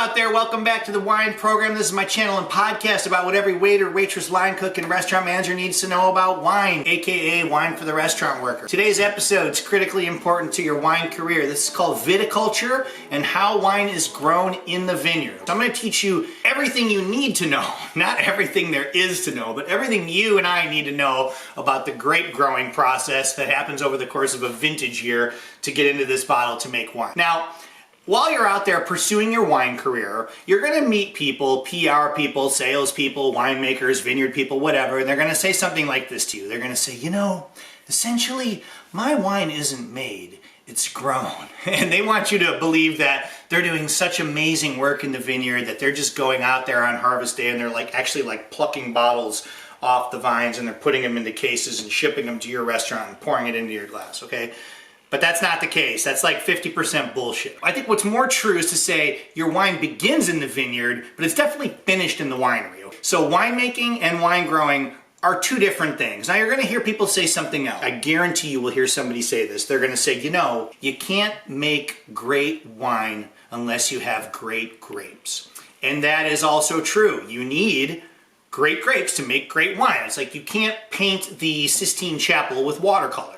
out there? Welcome back to the Wine Program. This is my channel and podcast about what every waiter, waitress, line cook, and restaurant manager needs to know about wine, aka wine for the restaurant worker. Today's episode is critically important to your wine career. This is called Viticulture and how wine is grown in the vineyard. So I'm going to teach you everything you need to know, not everything there is to know, but everything you and I need to know about the grape growing process that happens over the course of a vintage year to get into this bottle to make wine. Now, while you're out there pursuing your wine career, you're going to meet people, PR people, sales people, winemakers, vineyard people, whatever, and they're going to say something like this to you. They're going to say, essentially, my wine isn't made, it's grown. And they want you to believe that they're doing such amazing work in the vineyard that they're just going out there on harvest day and they're actually plucking bottles off the vines and they're putting them into cases and shipping them to your restaurant and pouring it into your glass, okay? But that's not the case. That's like 50% bullshit. I think what's more true is to say your wine begins in the vineyard, but it's definitely finished in the winery. So winemaking and wine growing are two different things. Now you're gonna hear people say something else. I guarantee you will hear somebody say this. They're gonna say, you can't make great wine unless you have great grapes. And that is also true. You need great grapes to make great wine. It's like you can't paint the Sistine Chapel with watercolor.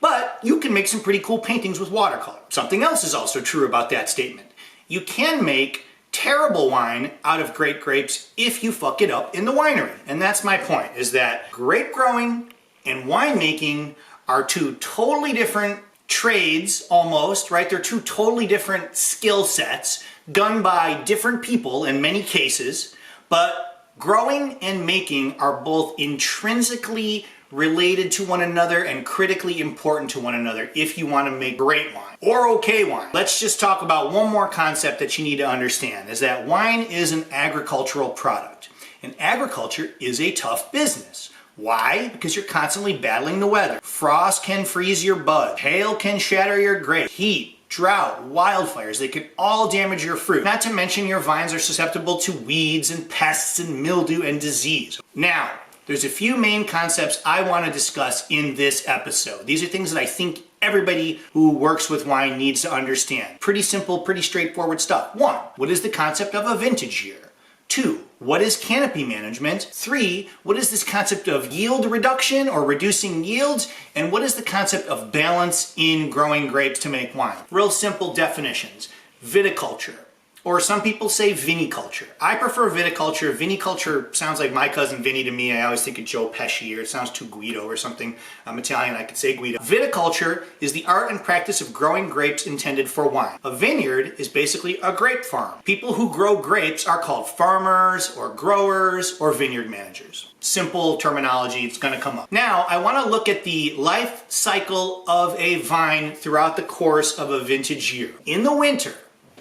But you can make some pretty cool paintings with watercolor. Something else is also true about that statement. You can make terrible wine out of great grapes if you fuck it up in the winery. And that's my point, is that grape growing and winemaking are two totally different trades almost, right? They're two totally different skill sets done by different people in many cases, but growing and making are both intrinsically related to one another and critically important to one another if you want to make great wine or okay wine. Let's just talk about one more concept that you need to understand, is that wine is an agricultural product. And agriculture is a tough business. Why? Because you're constantly battling the weather. Frost can freeze your bud. Hail can shatter your grape. Heat, drought, wildfires, they can all damage your fruit. Not to mention your vines are susceptible to weeds and pests and mildew and disease. Now, there's a few main concepts I want to discuss in this episode. These are things that I think everybody who works with wine needs to understand. Pretty simple, pretty straightforward stuff. 1, what is the concept of a vintage year? 2, what is canopy management? 3, what is this concept of yield reduction or reducing yields? And what is the concept of balance in growing grapes to make wine? Real simple definitions. Viticulture. Or some people say viniculture. I prefer viticulture. Viniculture sounds like My Cousin Vinny to me. I always think of Joe Pesci, or it sounds too Guido or something. I'm Italian, I could say Guido. Viticulture is the art and practice of growing grapes intended for wine. A vineyard is basically a grape farm. People who grow grapes are called farmers or growers or vineyard managers. Simple terminology, it's gonna come up. Now, I wanna look at the life cycle of a vine throughout the course of a vintage year. In the winter,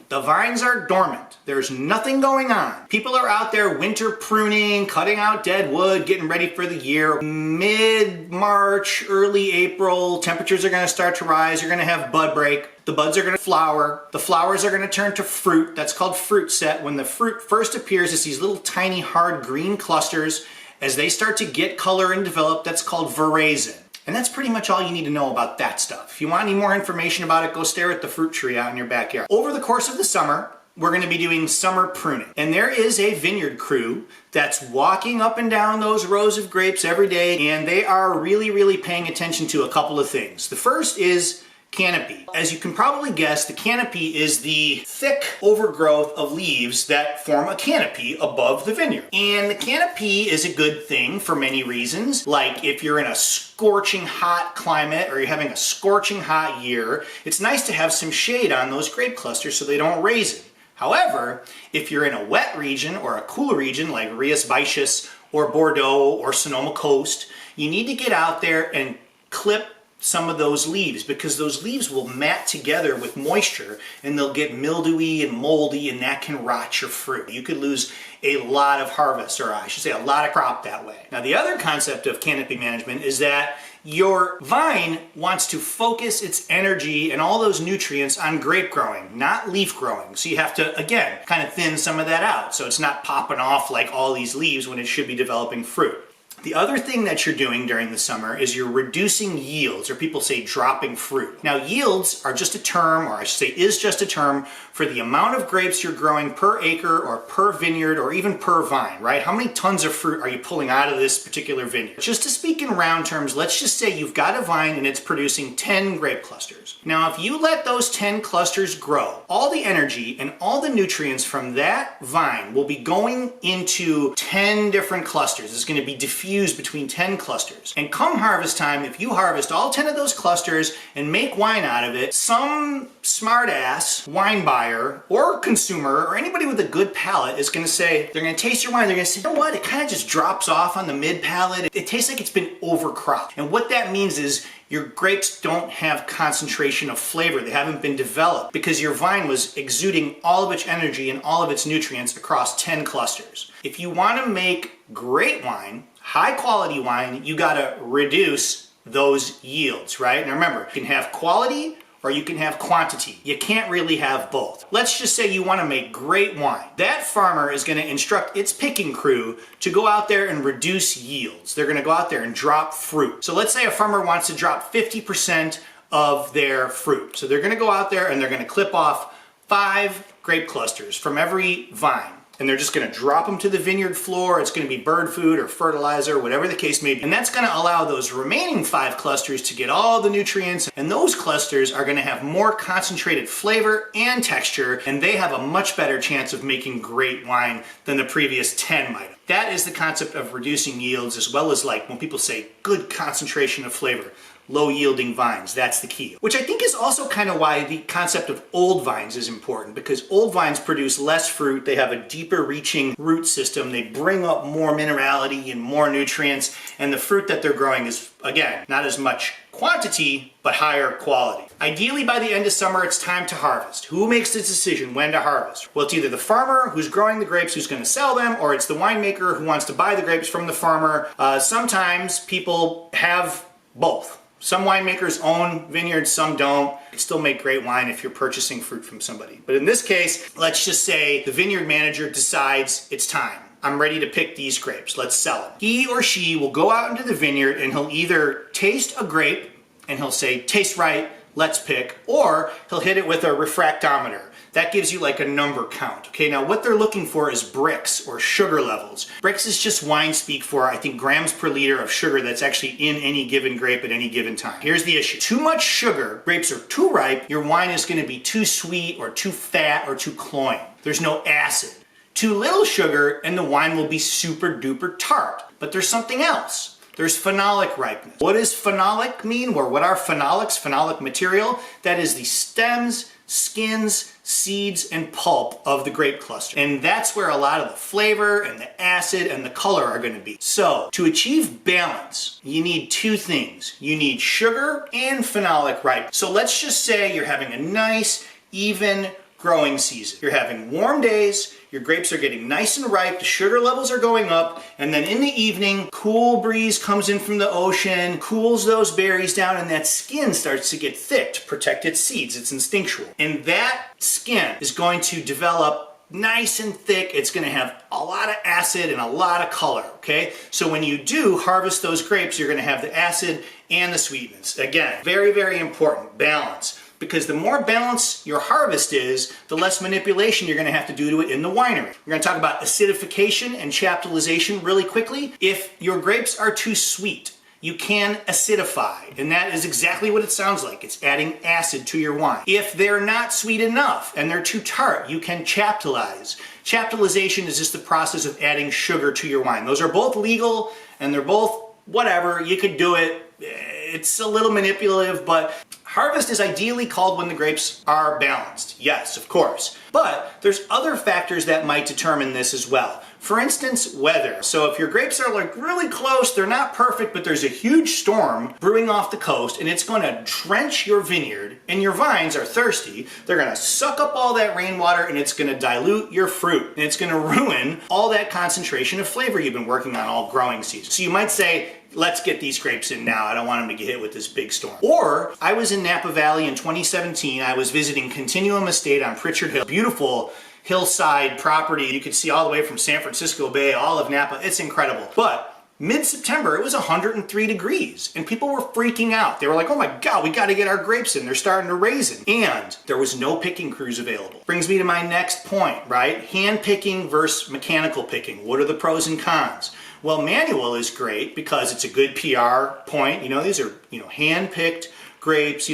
the vines are dormant. There's nothing going on. People are out there winter pruning, cutting out dead wood, getting ready for the year. Mid-March, early April, temperatures are gonna start to rise. You're gonna have bud break. The buds are gonna flower. The flowers are gonna turn to fruit. That's called fruit set. When the fruit first appears, it's these little tiny hard green clusters. As they start to get color and develop, that's called veraison. And that's pretty much all you need to know about that stuff. If you want any more information about it, go stare at the fruit tree out in your backyard. Over the course of the summer, we're going to be doing summer pruning. And there is a vineyard crew that's walking up and down those rows of grapes every day, and they are really, really paying attention to a couple of things. The first is canopy. As you can probably guess, the canopy is the thick overgrowth of leaves that form a canopy above the vineyard. And the canopy is a good thing for many reasons. Like if you're in a scorching hot climate or you're having a scorching hot year, it's nice to have some shade on those grape clusters so they don't raisin. However, if you're in a wet region or a cool region like Rias Baixas or Bordeaux or Sonoma Coast, you need to get out there and clip some of those leaves, because those leaves will mat together with moisture and they'll get mildewy and moldy, and that can rot your fruit. You could lose a lot of harvest, or I should say a lot of crop that way. Now, the other concept of canopy management is that your vine wants to focus its energy and all those nutrients on grape growing, not leaf growing. So you have to, again, kind of thin some of that out so it's not popping off like all these leaves when it should be developing fruit. The other thing that you're doing during the summer is you're reducing yields, or people say dropping fruit. Now, yields are just a term, or I should say is just a term, for the amount of grapes you're growing per acre or per vineyard or even per vine, right? How many tons of fruit are you pulling out of this particular vineyard? Just to speak in round terms, let's just say you've got a vine and it's producing 10 grape clusters. Now, if you let those 10 clusters grow, all the energy and all the nutrients from that vine will be going into 10 different clusters. It's going to be diffused between 10 clusters. And come harvest time, if you harvest all 10 of those clusters and make wine out of it, some smart-ass wine buyer or consumer or anybody with a good palate is going to say, they're going to taste your wine, they're going to say, you know what, it kind of just drops off on the mid-palate. It tastes like it's been overcropped. And what that means is your grapes don't have concentration of flavor. They haven't been developed because your vine was exuding all of its energy and all of its nutrients across 10 clusters. If you want to make great wine, high quality wine, you got to reduce those yields, right? Now remember, you can have quality or you can have quantity. You can't really have both. Let's just say you want to make great wine. That farmer is going to instruct its picking crew to go out there and reduce yields. They're going to go out there and drop fruit. So let's say a farmer wants to drop 50% of their fruit. So they're going to go out there and they're going to clip off 5 grape clusters from every vine. And they're just going to drop them to the vineyard floor. It's going to be bird food or fertilizer, whatever the case may be. And that's going to allow those remaining 5 clusters to get all the nutrients. And those clusters are going to have more concentrated flavor and texture. And they have a much better chance of making great wine than the previous 10 might have. That is the concept of reducing yields, as well as like when people say good concentration of flavor. Low yielding vines, that's the key. Which I think is also kind of why the concept of old vines is important, because old vines produce less fruit, they have a deeper reaching root system, they bring up more minerality and more nutrients, and the fruit that they're growing is, again, not as much quantity, but higher quality. Ideally, by the end of summer, it's time to harvest. Who makes the decision when to harvest? Well, it's either the farmer who's growing the grapes who's going to sell them, or it's the winemaker who wants to buy the grapes from the farmer. Sometimes people have both. Some winemakers own vineyards, some don't. You still make great wine if you're purchasing fruit from somebody. But in this case, let's just say the vineyard manager decides it's time. I'm ready to pick these grapes. Let's sell them. He or she will go out into the vineyard and he'll either taste a grape and he'll say, tastes right, let's pick, or he'll hit it with a refractometer. That gives you like a number count. Okay, now what they're looking for is Brix, or sugar levels. Brix is just wine speak for, I think, grams per liter of sugar that's actually in any given grape at any given time. Here's the issue. Too much sugar, grapes are too ripe, your wine is gonna be too sweet or too fat or too cloying. There's no acid. Too little sugar and the wine will be super duper tart. But there's something else. There's phenolic ripeness. What does phenolic mean? Or what are phenolics? Phenolic material? That is the stems, skins, seeds, and pulp of the grape cluster. And that's where a lot of the flavor and the acid and the color are going to be. So, to achieve balance, you need 2 things. You need sugar and phenolic ripeness. So let's just say you're having a nice, even growing season. You're having warm days, your grapes are getting nice and ripe, the sugar levels are going up, and then in the evening, cool breeze comes in from the ocean, cools those berries down, and that skin starts to get thick to protect its seeds. It's instinctual. And that skin is going to develop nice and thick. It's going to have a lot of acid and a lot of color, okay? So when you do harvest those grapes, you're going to have the acid and the sweetness. Again, very, very important, balance. Because the more balanced your harvest is, the less manipulation you're going to have to do to it in the winery. We're going to talk about acidification and chaptalization really quickly. If your grapes are too sweet, you can acidify, and that is exactly what it sounds like. It's adding acid to your wine. If they're not sweet enough and they're too tart, you can chaptalize. Chaptalization is just the process of adding sugar to your wine. Those are both legal, and they're both whatever. You could do it. It's a little manipulative, but harvest is ideally called when the grapes are balanced. Yes, of course. But there's other factors that might determine this as well. For instance, weather. So if your grapes are like really close, they're not perfect, but there's a huge storm brewing off the coast and it's going to drench your vineyard and your vines are thirsty, they're going to suck up all that rainwater and it's going to dilute your fruit and it's going to ruin all that concentration of flavor you've been working on all growing season. So you might say, let's get these grapes in now. I don't want them to get hit with this big storm. Or I was in Napa Valley in 2017. I was visiting Continuum Estate on Pritchard Hill. Beautiful hillside property. You could see all the way from San Francisco Bay, all of Napa. It's incredible. But Mid-September, it was 103 degrees, and people were freaking out. They were like, oh my God, we gotta get our grapes in. They're starting to raisin. And there was no picking crews available. Brings me to my next point, right? Hand picking versus mechanical picking. What are the pros and cons? Well, manual is great because it's a good PR point. These are, hand-picked grapes,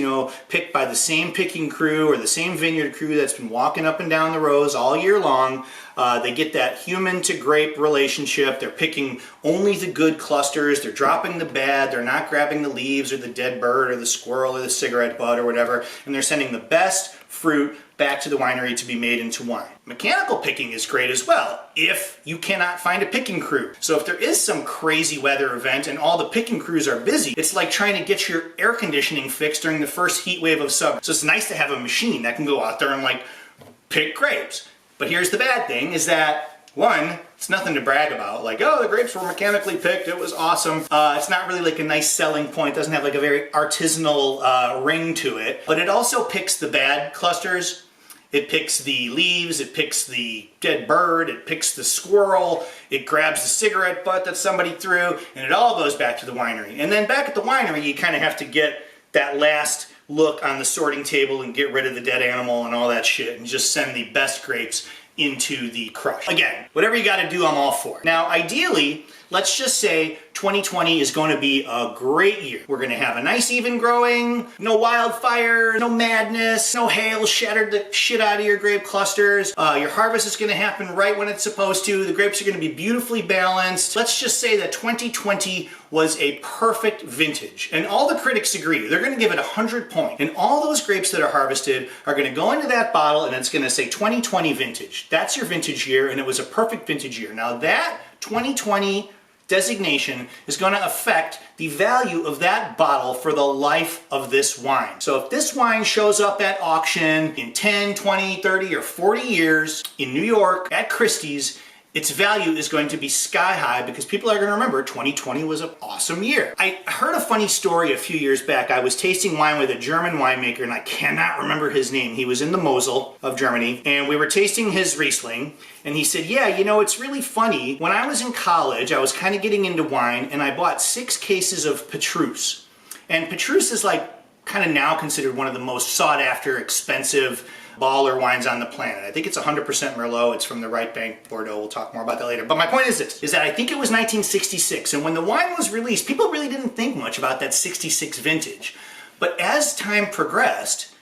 picked by the same picking crew or the same vineyard crew that's been walking up and down the rows all year long. They get that human to grape relationship. They're picking only the good clusters. They're dropping the bad. They're not grabbing the leaves or the dead bird or the squirrel or the cigarette butt or whatever. And they're sending the best fruit back to the winery to be made into wine. Mechanical picking is great as well if you cannot find a picking crew. So if there is some crazy weather event and all the picking crews are busy, it's like trying to get your air conditioning fixed during the first heat wave of summer. So it's nice to have a machine that can go out there and pick grapes. But here's the bad thing is that, one, it's nothing to brag about. Oh, the grapes were mechanically picked. It was awesome. It's not really a nice selling point. It doesn't have a very artisanal ring to it. But it also picks the bad clusters. It picks the leaves. It picks the dead bird. It picks the squirrel. It grabs the cigarette butt that somebody threw. And it all goes back to the winery. And then back at the winery, you kind of have to get that last look on the sorting table and get rid of the dead animal and all that shit and just send the best grapes into the crush. Again, whatever you gotta do, I'm all for. Now, ideally, let's just say 2020 is going to be a great year. We're going to have a nice even growing, no wildfires, no madness, no hail shattered the shit out of your grape clusters. Your harvest is going to happen right when it's supposed to. The grapes are going to be beautifully balanced. Let's just say that 2020 was a perfect vintage. And all the critics agree. They're going to give it 100 points. And all those grapes that are harvested are going to go into that bottle and it's going to say 2020 vintage. That's your vintage year, and it was a perfect vintage year. Now that 2020 designation is going to affect the value of that bottle for the life of this wine. So if this wine shows up at auction in 10, 20, 30, or 40 years in New York at Christie's, its value is going to be sky high because people are going to remember 2020 was an awesome year. I heard a funny story a few years back. I was tasting wine with a German winemaker and I cannot remember his name. He was in the Mosel of Germany and we were tasting his Riesling and he said, yeah, it's really funny. When I was in college, I was kind of getting into wine and I bought 6 cases of Petrus. And Petrus is kind of now considered one of the most sought after, expensive baller wines on the planet. I think it's 100% Merlot. It's from the Right Bank, Bordeaux. We'll talk more about that later. But my point is this, is that I think it was 1966. And when the wine was released, people really didn't think much about that 66 vintage. But as time progressed,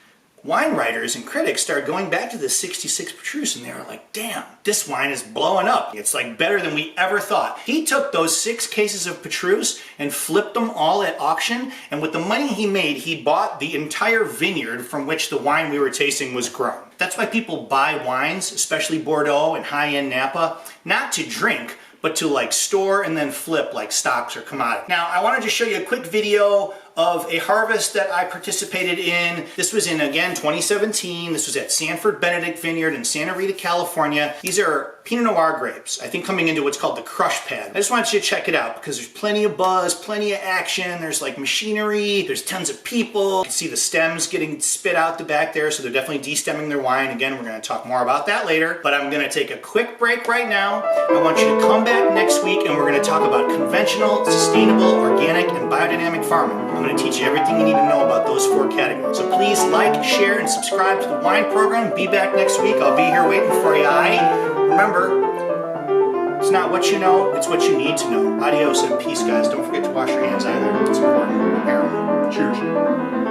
wine writers and critics started going back to the 66 Petrus and they were like, damn, this wine is blowing up. It's better than we ever thought. He took those 6 cases of Petrus and flipped them all at auction, and with the money he made, he bought the entire vineyard from which the wine we were tasting was grown. That's why people buy wines, especially Bordeaux and high-end Napa, not to drink, but to store and then flip like stocks or commodities. Now, I wanted to show you a quick video of a harvest that I participated in. This was in, again, 2017. This was at Sanford Benedict Vineyard in Santa Rita, California. These are Pinot Noir grapes, I think coming into what's called the crush pad. I just wanted you to check it out because there's plenty of buzz, plenty of action. There's machinery, there's tons of people. You can see the stems getting spit out the back there, so they're definitely de-stemming their wine. Again, we're gonna talk more about that later, but I'm gonna take a quick break right now. I want you to come back next week and we're gonna talk about conventional, sustainable, organic, and biodynamic farming. I'm gonna teach you everything you need to know about those 4 categories. So please like, share, and subscribe to the wine program. Be back next week. I'll be here waiting for you. Remember, it's not what you know, it's what you need to know. Adios and peace, guys. Don't forget to wash your hands either. It's important. Cheers.